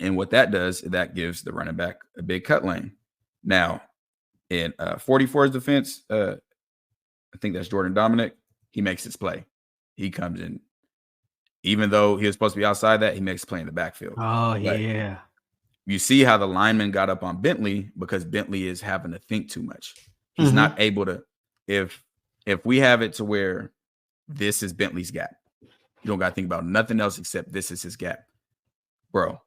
And what that does, that gives the running back a big cut lane. Now, in 44's defense, I think that's Jordan Dominic, he makes his play. He comes in. Even though he was supposed to be outside that, he makes a play in the backfield. Oh, yeah. You see how the lineman got up on Bentley because Bentley is having to think too much. He's not able to, if we have it to where this is Bentley's gap, you don't got to think about nothing else except this is his gap. Bro,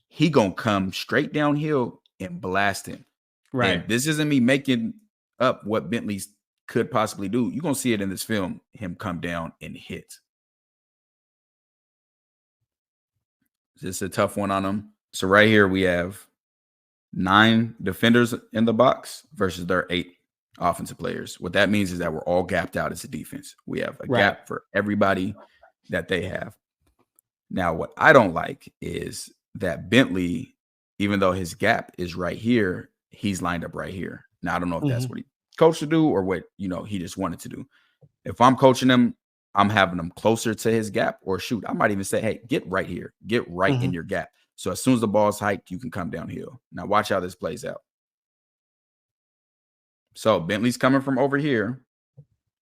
he going to come straight downhill and blast him. Right. And this isn't me making up what Bentley could possibly do. You're going to see it in this film, him come down and hit. This is a tough one on him. So right here we have 9 defenders in the box versus their 8 offensive players. What that means is that we're all gapped out as a defense. We have a gap for everybody that they have. Now, what I don't like is that Bentley, even though his gap is right here, he's lined up right here. Now, I don't know if that's what he coached to do or what, he just wanted to do. If I'm coaching him, I'm having him closer to his gap, or shoot, I might even say, hey, get right here, get right in your gap. So as soon as the ball's hiked, you can come downhill. Now watch how this plays out. So Bentley's coming from over here.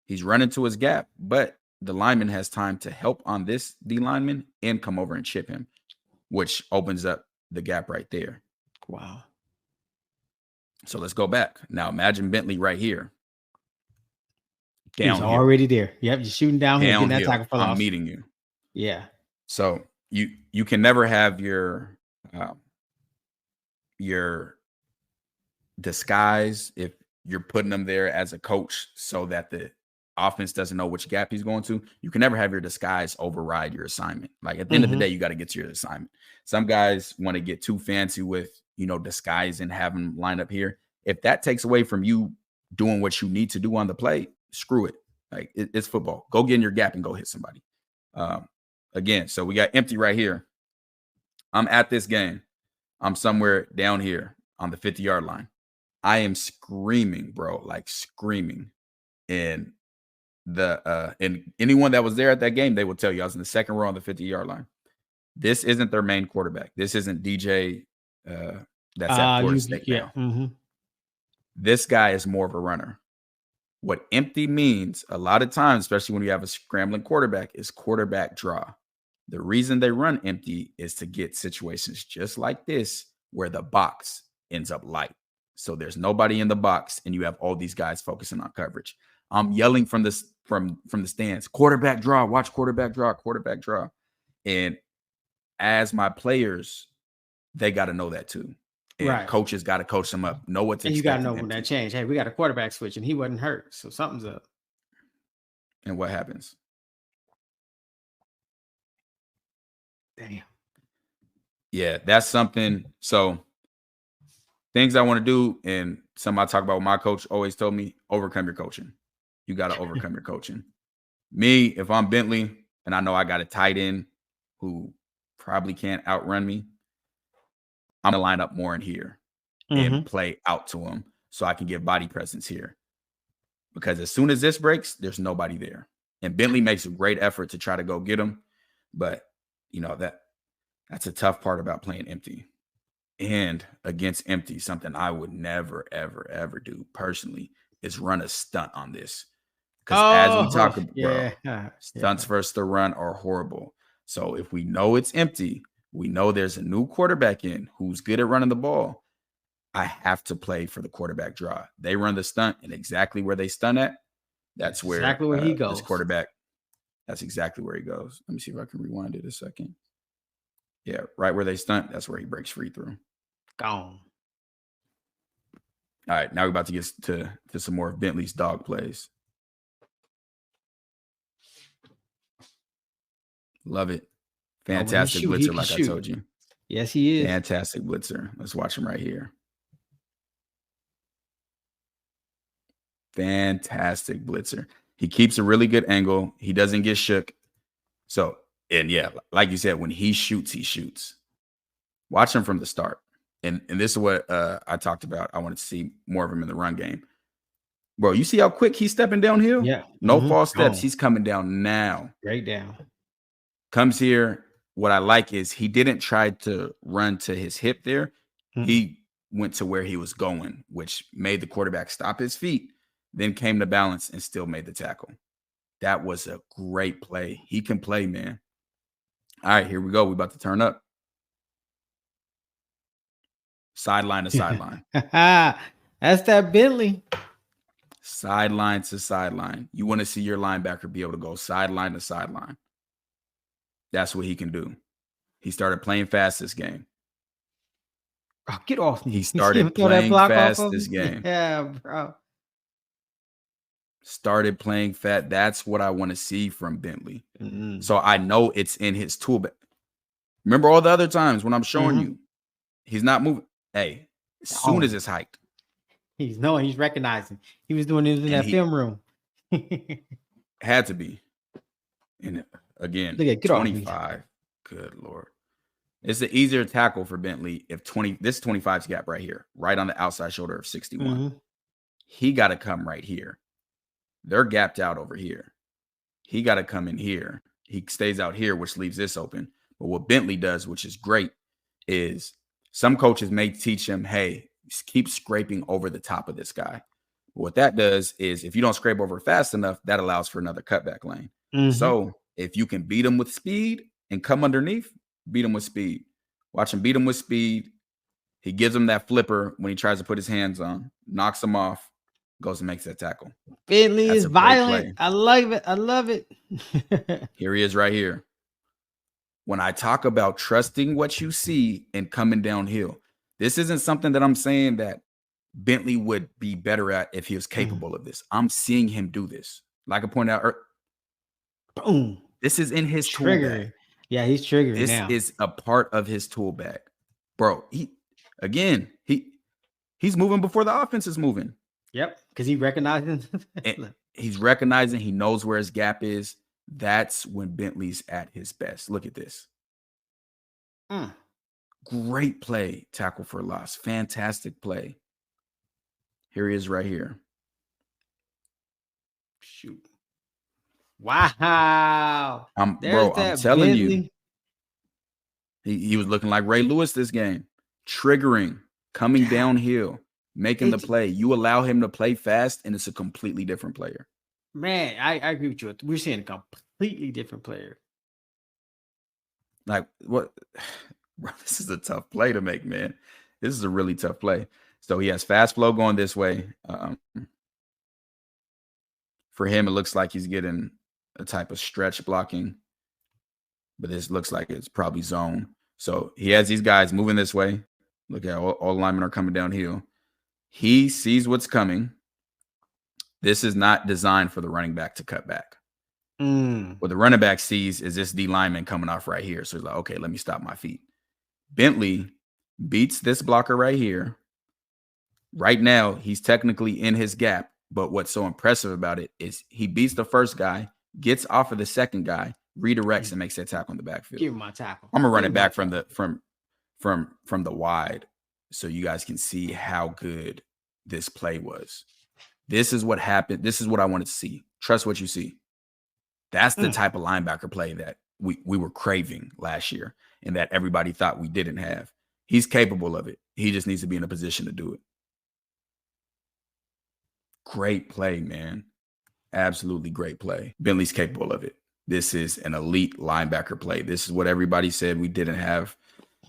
He's running to his gap, but the lineman has time to help on this D lineman and come over and chip him, which opens up the gap right there. Wow. So let's go back. Now imagine Bentley right here. He's already there. Yep, you're shooting downhill, getting that tackle for loss. I'm meeting you. Yeah. So you can never have your disguise if you're putting them there as a coach so that the offense doesn't know which gap he's going to. You can never have your disguise override your assignment. Like at the end of the day, you got to get to your assignment. Some guys want to get too fancy with, disguise and have them line up here. If that takes away from you doing what you need to do on the play, screw it. Like it's football. Go get in your gap and go hit somebody. Again, so we got empty right here. I'm at this game. I'm somewhere down here on the 50-yard line. I am screaming, bro, like screaming. And and anyone that was there at that game, they will tell you I was in the second row on the 50-yard line. This isn't their main quarterback. This isn't DJ that's at Florida State now. This guy is more of a runner. What empty means a lot of times, especially when you have a scrambling quarterback, is quarterback draw. The reason they run empty is to get situations just like this where the box ends up light. So there's nobody in the box and you have all these guys focusing on coverage. I'm yelling from the stands, quarterback draw, watch quarterback draw, quarterback draw. And as my players, they got to know that too. And coaches got to coach them up. Know what to expect. And you got to know when that changed. Hey, we got a quarterback switch and he wasn't hurt. So something's up. And what happens? Damn. Yeah, that's something. So things I want to do, and something I talk about what my coach always told me, overcome your coaching. You got to overcome your coaching. Me, if I'm Bentley and I know I got a tight end who probably can't outrun me, I'm going to line up more in here and play out to him so I can get body presence here. Because as soon as this breaks, there's nobody there. And Bentley makes a great effort to try to go get him. But, that's a tough part about playing empty. And against empty, something I would never, ever, ever do personally is run a stunt on this. Because as we talk about, stunts versus the run are horrible. So if we know it's empty, we know there's a new quarterback in who's good at running the ball. I have to play for the quarterback draw. They run the stunt, and exactly where they stunt at, that's where exactly where he goes. This quarterback, that's exactly where he goes. Let me see if I can rewind it a second. Yeah, right where they stunt, that's where he breaks free through. Gone. All right, now we're about to get to some more of Bentley's dog plays. Love it. Fantastic blitzer, like I told you. Yes, he is. Fantastic blitzer. Let's watch him right here. Fantastic blitzer. He keeps a really good angle. He doesn't get shook. So, and yeah, like you said, when he shoots, he shoots. Watch him from the start. And this is what I talked about. I wanted to see more of him in the run game. Bro, you see how quick he's stepping downhill? Yeah. No false steps. He's coming down now. Straight down. Comes here. What I like is he didn't try to run to his hip there. He went to where he was going, which made the quarterback stop his feet, then came to balance and still made the tackle. That was a great play. He can play, man. All right, here we go. We're about to turn up. Sideline to sideline. That's that Bentley. Sideline to sideline. You want to see your linebacker be able to go sideline to sideline. That's what he can do. He started playing fast this game. Oh, get off me. He started playing fast this game. Yeah, bro. Started playing fast. That's what I want to see from Bentley. So I know it's in his tool bag. Remember all the other times when I'm showing you, he's not moving. Hey, as soon as it's hiked. He's recognizing. He was doing this in that film room. Had to be. And again, get 25. Good Lord. It's the easier tackle for Bentley if this 25's gap right here, right on the outside shoulder of 61. He got to come right here. They're gapped out over here. He got to come in here. He stays out here, which leaves this open. But what Bentley does, which is great, is some coaches may teach him, hey, keep scraping over the top of this guy. But what that does is if you don't scrape over fast enough, that allows for another cutback lane. So if you can beat him with speed and come underneath, beat him with speed. Watch him beat him with speed. He gives him that flipper when he tries to put his hands on, knocks him off, goes and makes that tackle. Bentley is violent. I love it. I love it. Here he is right here. When I talk about trusting what you see and coming downhill, this isn't something that I'm saying that Bentley would be better at if he was capable of this. I'm seeing him do this. Like I pointed out, boom. This is in his tool bag. Yeah, he's triggering this now. This is a part of his tool bag. Bro, he's moving before the offense is moving. Yep, because he recognizes. He's recognizing. He knows where his gap is. That's when Bentley's at his best. Look at this. Great play, tackle for loss. Fantastic play. Here he is right here. Shoot. Wow. I'm telling you. He was looking like Ray Lewis this game. Triggering, coming downhill, making the play. You allow him to play fast, and it's a completely different player. Man, I agree with you. We're seeing a completely different player. Like, what? This is a tough play to make, man. This is a really tough play. So he has fast flow going this way. For him, it looks like he's getting a type of stretch blocking, but this looks like it's probably zone. So he has these guys moving this way. Look at all linemen are coming downhill. He sees what's coming. This is not designed for the running back to cut back. What the running back sees is this D lineman coming off right here. So he's like, okay, let me stop my feet. Bentley beats this blocker right here. Right now, he's technically in his gap. But what's so impressive about it is he beats the first guy, gets off of the second guy, redirects and makes that tackle in the backfield. Give him my tackle. I'm gonna run it back from the wide so you guys can see how good this play was. This is what happened. This is what I wanted to see. Trust what you see. That's the type of linebacker play that we were craving last year and that everybody thought we didn't have. He's capable of it. He just needs to be in a position to do it. Great play, man. Absolutely great play. Bentley's capable of it. This is an elite linebacker play. This is what everybody said we didn't have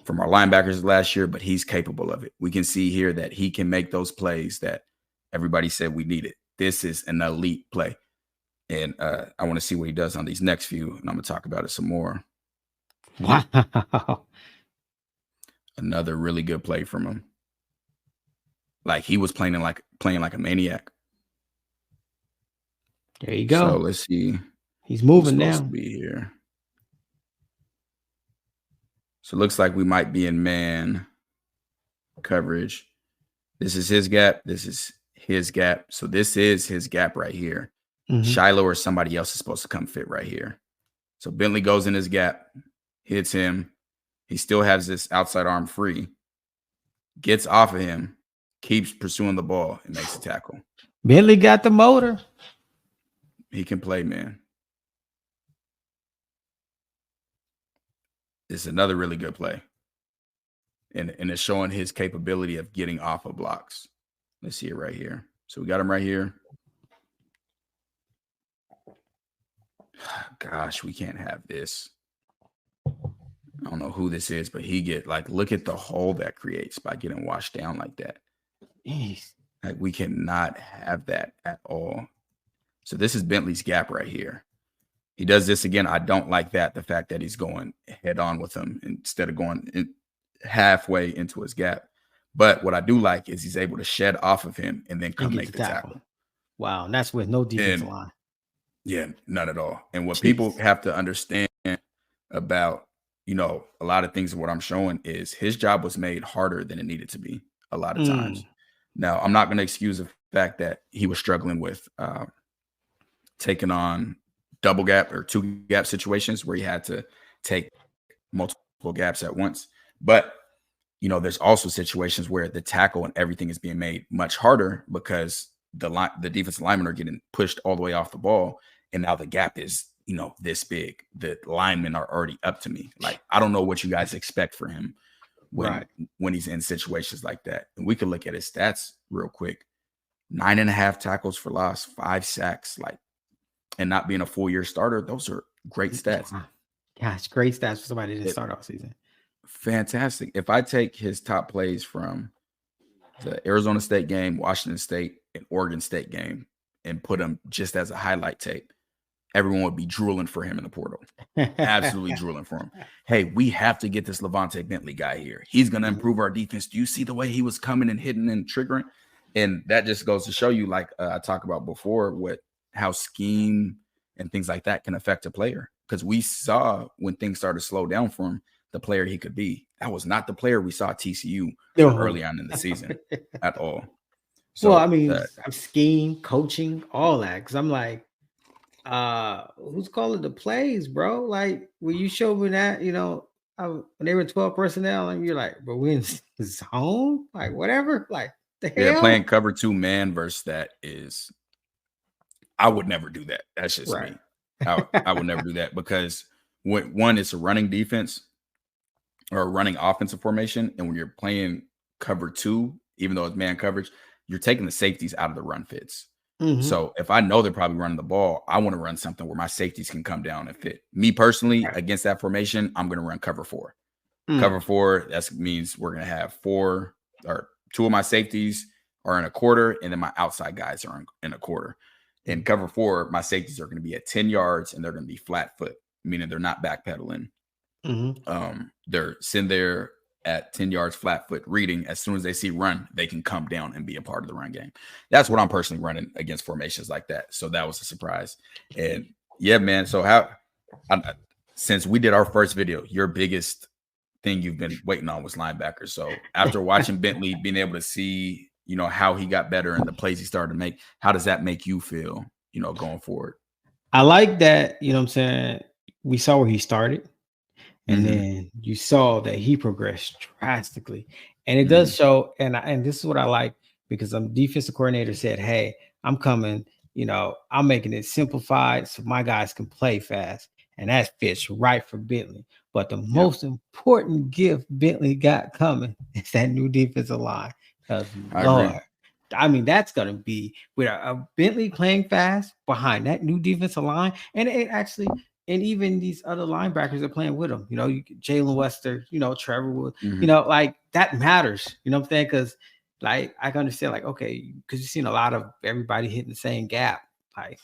from our linebackers last year, but he's capable of it. We can see here that he can make those plays that everybody said we needed. This is an elite play. And I want to see what he does on these next few, and I'm going to talk about it some more. Wow. Another really good play from him. Like he was playing like a maniac. There you go. So let's see. He's moving now. now. To be here. So it looks like we might be in man coverage. This is his gap. This is his gap. So this is his gap right here. Shiloh or somebody else is supposed to come fit right here. So Bentley goes in his gap, hits him. He still has this outside arm free, gets off of him, keeps pursuing the ball, and makes a tackle. Bentley got the motor. He can play, man. This is another really good play. And it's showing his capability of getting off of blocks. Let's see it right here. So we got him right here. Gosh, we can't have this. I don't know who this is, but look at the hole that creates by getting washed down like that. Jeez. Like we cannot have that at all. So this is Bentley's gap right here. He does this again. I don't like that. The fact that he's going head on with him instead of going halfway into his gap. But what I do like is he's able to shed off of him and then come make the tackle. Wow. And that's with no defensive line. Yeah, none at all. And what people have to understand about, a lot of things of what I'm showing is his job was made harder than it needed to be a lot of times. Now, I'm not going to excuse the fact that he was struggling with taking on double gap or two gap situations where he had to take multiple gaps at once. But, there's also situations where the tackle and everything is being made much harder because the defensive linemen are getting pushed all the way off the ball. And now the gap is, this big. The linemen are already up to me. Like, I don't know what you guys expect for him when he's in situations like that. And we could look at his stats real quick. 9.5 tackles for loss, 5 sacks, and not being a full year starter. Those are great stats. Gosh, great stats for somebody that didn't start off season. Fantastic. If I take his top plays from the Arizona State game, Washington State, and Oregon State game and put them just as a highlight tape, everyone would be drooling for him in the portal. Absolutely drooling for him. Hey, we have to get this Lavonta Bentley guy here. He's going to improve our defense. Do you see the way he was coming and hitting and triggering? And that just goes to show you, like I talked about before, how scheme and things like that can affect a player. Because we saw when things started to slow down for him, the player he could be. That was not the player we saw at TCU early on in the season at all. So, scheme, coaching, all that. Because I'm like, who's calling the plays, bro? Like, when you show me that, when they were 12 personnel, and you're like, but we're in zone? Like, whatever? Like, the hell? Yeah, playing cover 2 man versus that is, I would never do that. That's just me. I would never do that because one, it's a running defense or a running offensive formation. And when you're playing cover 2, even though it's man coverage, you're taking the safeties out of the run fits. So if I know they're probably running the ball, I want to run something where my safeties can come down and fit. Me personally, against that formation, I'm going to run cover 4. Cover 4, that means we're going to have 4 or 2 of my safeties are in a quarter, and then my outside guys are in a quarter. In cover 4, my safeties are going to be at 10 yards, and they're going to be flat foot, meaning they're not backpedaling. They're sitting there at 10 yards flat foot reading. As soon as they see run, they can come down and be a part of the run game. That's what I'm personally running against formations like that. So that was a surprise. And yeah, man. So since we did our first video, your biggest thing you've been waiting on was linebackers. So after watching Bentley, being able to see, how he got better and the plays he started to make, how does that make you feel, going forward? I like that, what I'm saying? We saw where he started. And then you saw that he progressed drastically. And it does show, and this is what I like, because defensive coordinator said, hey, I'm coming I'm making it simplified so my guys can play fast. And that fits right for Bentley. But the most important gift Bentley got coming is that new defensive line. Because, Lord, I mean, that's going to be with a Bentley playing fast behind that new defensive line. And it actually, and even these other linebackers are playing with them. Jalen Wester, Trevor Wood, like that matters. You know what I'm saying? Because, like, I can understand, like, okay, because you've seen a lot of everybody hitting the same gap.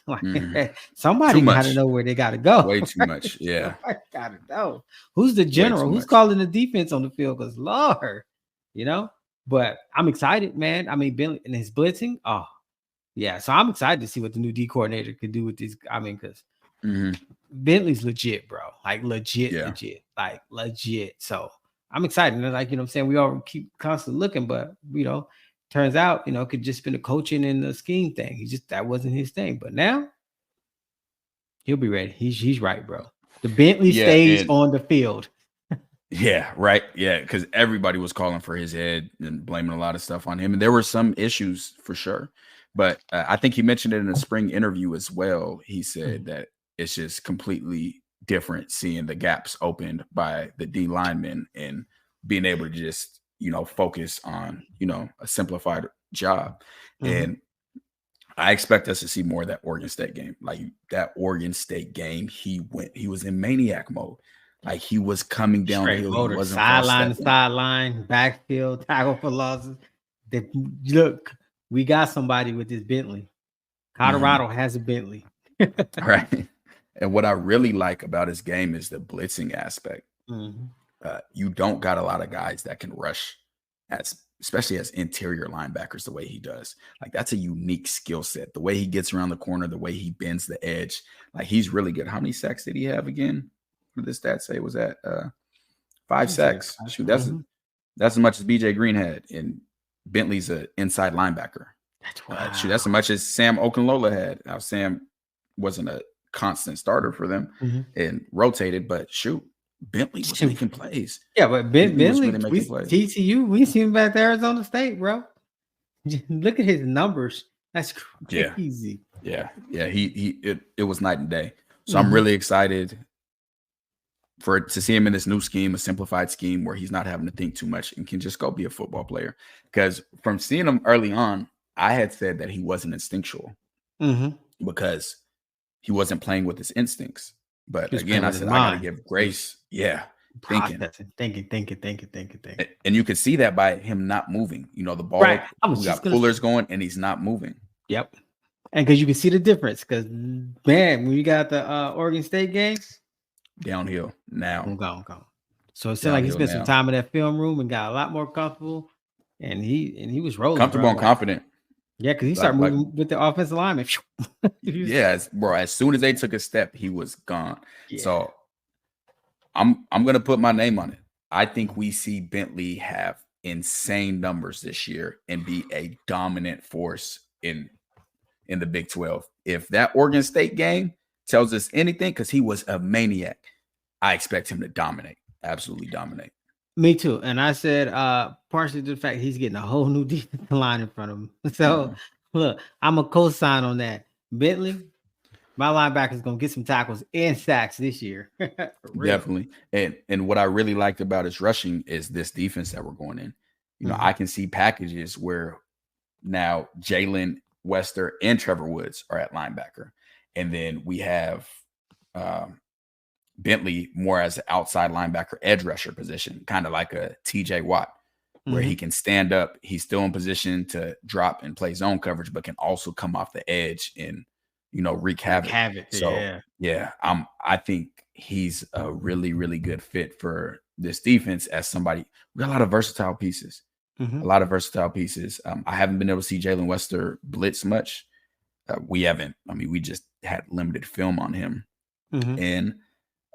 Like somebody got to know where they got to go. Way too much. Yeah. Got to know. Who's the general? Who's calling the defense on the field? Because, Lord, but I'm excited, man. I mean, Bentley and his blitzing. Oh, yeah. So I'm excited to see what the new D coordinator could do with these. I mean, because Bentley's legit, bro. Like legit. Like legit. So I'm excited. And like, what I'm saying? We all keep constantly looking, but turns out, it could just been the coaching and the scheme thing. That wasn't his thing. But now he'll be ready. He's right, bro. The Bentley stays on the field. Yeah, right. Yeah, because everybody was calling for his head and blaming a lot of stuff on him. And there were some issues for sure. But I think he mentioned it in a spring interview as well. He said that it's just completely different seeing the gaps opened by the D linemen and being able to just, focus on, a simplified job. And I expect us to see more of that Oregon State game. Like that Oregon State game, he was in maniac mode. Like he was coming down the hill. He wasn't sideline to sideline, backfield, tackle for losses. Look, we got somebody with this Bentley. Colorado has a Bentley. Right. And what I really like about his game is the blitzing aspect. You don't got a lot of guys that can rush, especially as interior linebackers, the way he does. Like that's a unique skill set. The way he gets around the corner, the way he bends the edge. Like he's really good. How many sacks did he have again? What did the stat say? Was that 5 sacks? Shoot, that's as much as BJ Green had. And Bentley's an inside linebacker. That's as much as Sam Okunlola had. Now Sam wasn't a constant starter for them and rotated, but shoot, Bentley was making plays. Yeah, but Bentley, TCU, we see him back to Arizona State, bro. Look at his numbers. That's crazy. Yeah. It was night and day. So I'm really excited to see him in this new scheme, a simplified scheme where he's not having to think too much and can just go be a football player. Because from seeing him early on, I had said that he wasn't instinctual because he wasn't playing with his instincts. But again, I said, I got to give grace. Yeah. Thinking. And you could see that by him not moving. The ball, we got pullers going and he's not moving. Yep. And because you can see the difference. Because, man, when you got the Oregon State games, downhill now. Gone. So it seemed like he spent some time in that film room and got a lot more comfortable. And he was rolling. Comfortable and confident. Yeah, because he started moving with the offensive lineman. As soon as they took a step, he was gone. Yeah. So I'm gonna put my name on it. I think we see Bentley have insane numbers this year and be a dominant force in the Big 12. If that Oregon State game tells us anything, because he was a maniac, I expect him to dominate, absolutely dominate. Me too. And I said, partially to the fact he's getting a whole new defensive line in front of him. So look, I'm a co-sign on that. Bentley, my linebacker is going to get some tackles and sacks this year. Definitely. And what I really liked about his rushing is this defense that we're going in. I can see packages where now Jalen Wester and Trevor Woods are at linebacker. And then we have Bentley more as an outside linebacker edge rusher position, kind of like a TJ Watt, where he can stand up. He's still in position to drop and play zone coverage, but can also come off the edge and, wreak havoc. So I think he's a really, really good fit for this defense as somebody. We got a lot of versatile pieces. I haven't been able to see Jalen Wester blitz much. We haven't. I mean, we just had limited film on him. And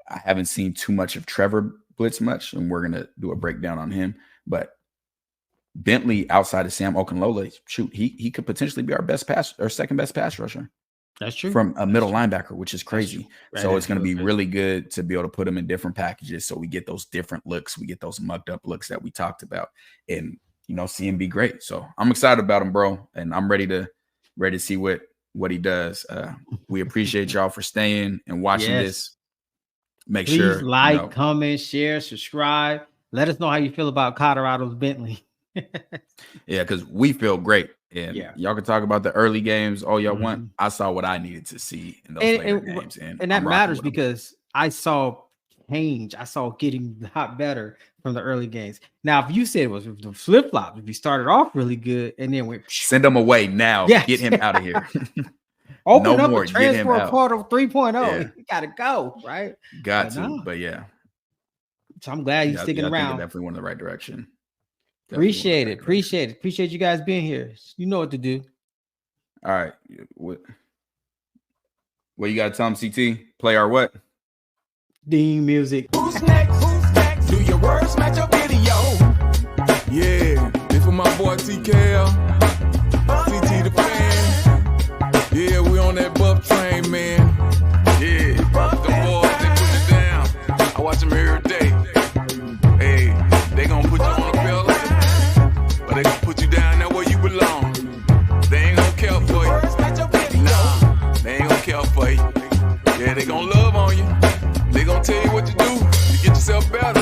I haven't seen too much of Trevor blitz much, and we're going to do a breakdown on him. But Bentley, outside of Sam Okunlola, he could potentially be our second best pass rusher. That's true. From a middle linebacker, which is crazy. So it's going to be really good to be able to put him in different packages so we get those different looks. We get those mucked up looks that we talked about and, see him be great. So I'm excited about him, bro. And I'm ready to see what what he does. We appreciate y'all for staying and watching this. Make Please sure like, comment, share, subscribe. Let us know how you feel about Colorado's Bentley. Yeah, because we feel great. And y'all can talk about the early games all y'all want. I saw what I needed to see in those later games. And that matters because I saw change. I saw getting a lot better from the early games. Now, if you said it was the flip-flop, if you started off really good and then went send him away now. Yes. Get him out of here. Open up the transfer portal 3.0. Yeah. You gotta go, right? But so I'm glad you're sticking around. Definitely went in the right direction. Appreciate it. Appreciate you guys being here. You know what to do. All right. What you got to tell them, CT? Play our what? Theme music. Who's next? Do your words match your video? Yeah, this for my boy TKL, CT the fan. Yeah, we on that Buff train, man. Yeah, the boys, they put it down. I watch them every day. Hey, they gonna put you on the pillar, but they gonna put you down there where you belong. They ain't gonna care for you. Nah, they ain't gonna care for you. Yeah, they gonna love on you. They gonna tell you what to do to get yourself better.